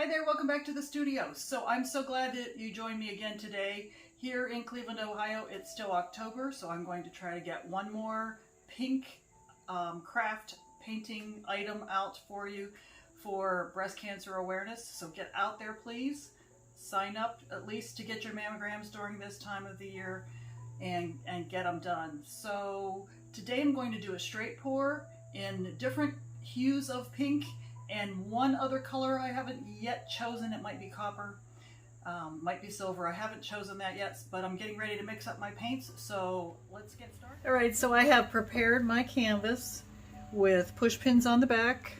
Hi there, welcome back to the studio. So I'm so glad that you joined me again today. Here in Cleveland, Ohio, it's still October, so I'm going to try to get one more pink craft painting item out for you for breast cancer awareness. So get out there, please. Sign up at least to get your mammograms during this time of the year and get them done. So today I'm going to do a straight pour in different hues of pink and one other color I haven't yet chosen. It might be copper, might be silver. I haven't chosen that yet, but I'm getting ready to mix up my paints, so let's get started. All right, so I have prepared my canvas with push pins on the back,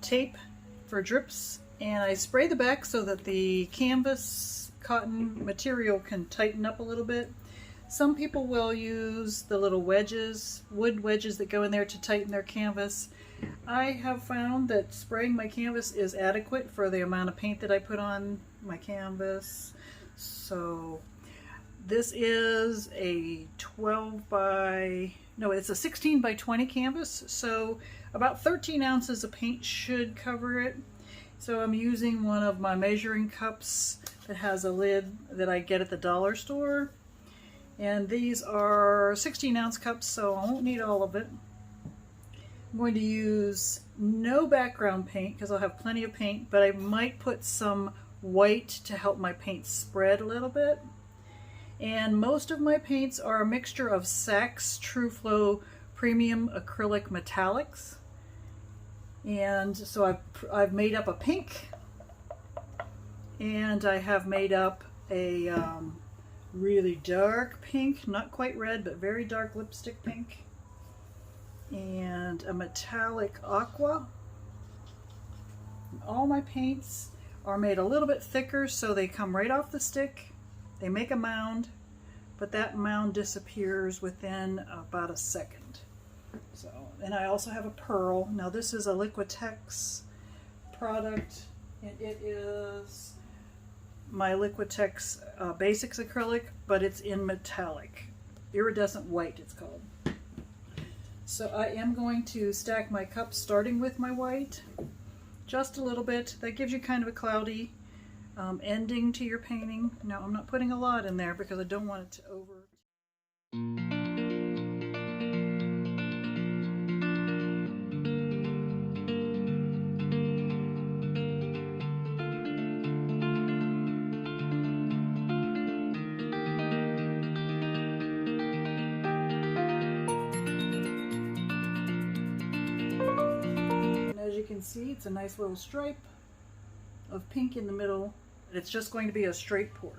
tape for drips, and I spray the back so that the canvas cotton material can tighten up a little bit. Some people will use the little wedges, wood wedges that go in there to tighten their canvas. I have found that spraying my canvas is adequate for the amount of paint that I put on my canvas. So this is a 16 by 20 canvas, so about 13 ounces of paint should cover it. So I'm using one of my measuring cups that has a lid that I get at the dollar store. And these are 16-ounce cups, so I won't need all of it. I'm going to use no background paint because I'll have plenty of paint, but I might put some white to help my paint spread a little bit. And most of my paints are a mixture of Saks True Flow Premium Acrylic Metallics. And so I've made up a pink, and I have made up a really dark pink, not quite red, but very dark lipstick pink, and a metallic aqua. All my paints are made a little bit thicker so they come right off the stick. They make a mound, but that mound disappears within about a second. So, and I also have a pearl. Now this is a Liquitex product, and it is my Liquitex Basics acrylic, but it's in metallic. Iridescent white it's called. So I am going to stack my cups starting with my white, just a little bit. That gives you kind of a cloudy ending to your painting. Now I'm not putting a lot in there because I don't want it to over. You can see it's a nice little stripe of pink in the middle. It's just going to be a straight pour.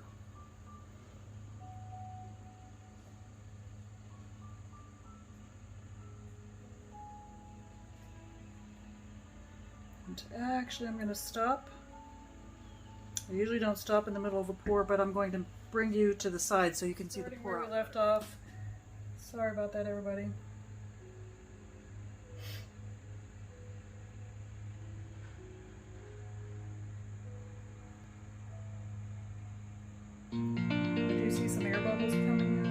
And actually I'm going to stop. I usually don't stop in the middle of a pour, but I'm going to bring you to the side so you can see the pour. Where we left off. Sorry about that, everybody. I do see some air bubbles coming out.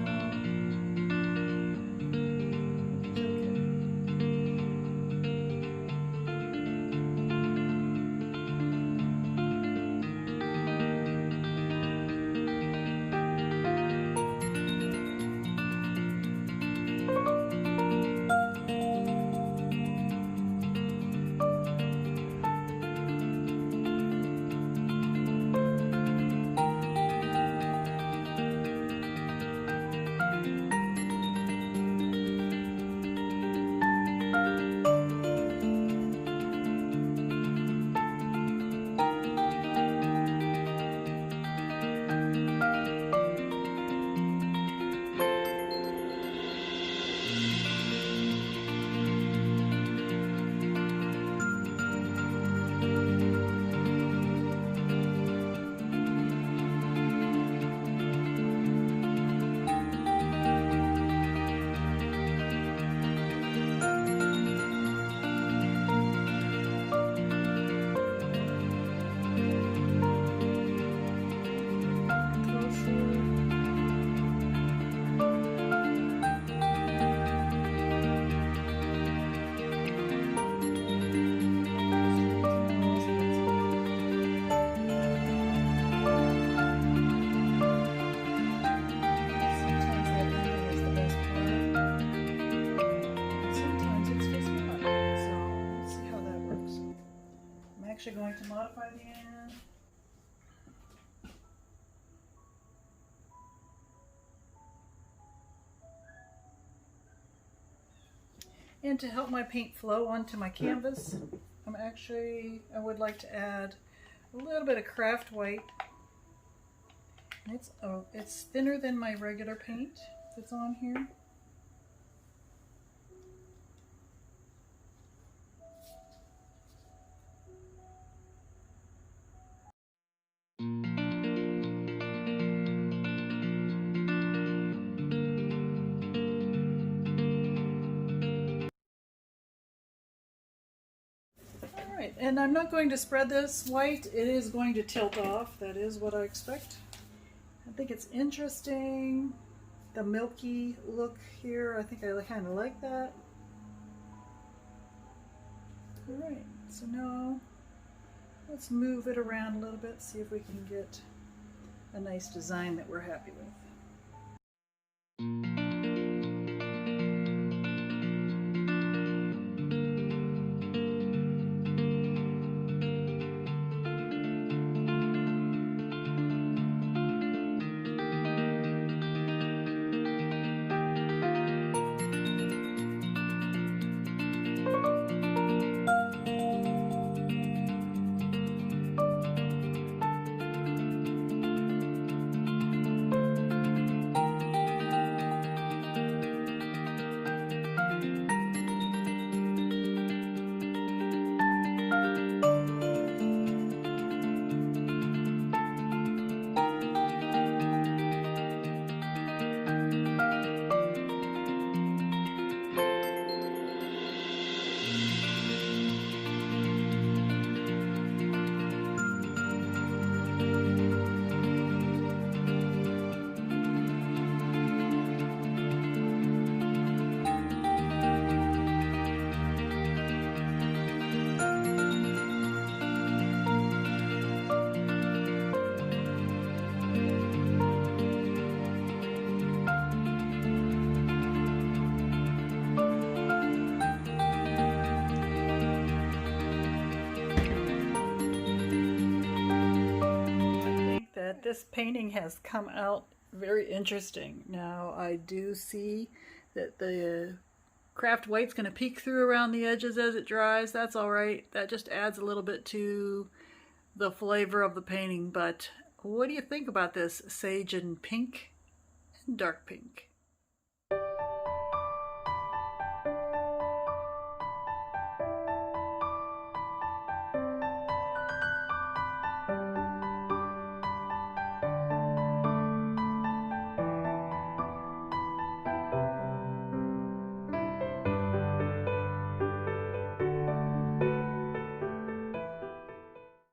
going to modify the end. And to help my paint flow onto my canvas, I would like to add a little bit of craft white. It's thinner than my regular paint that's on here. Alright, and I'm not going to spread this white. It is going to tilt off. That is what I expect. I think it's interesting. The milky look here, I think I kind of like that. Alright, so now let's move it around a little bit, see if we can get a nice design that we're happy with. This painting has come out very interesting. Now I do see that the craft white's going to peek through around the edges as it dries. That's all right. That just adds a little bit to the flavor of the painting. But what do you think about this sage and pink and dark pink?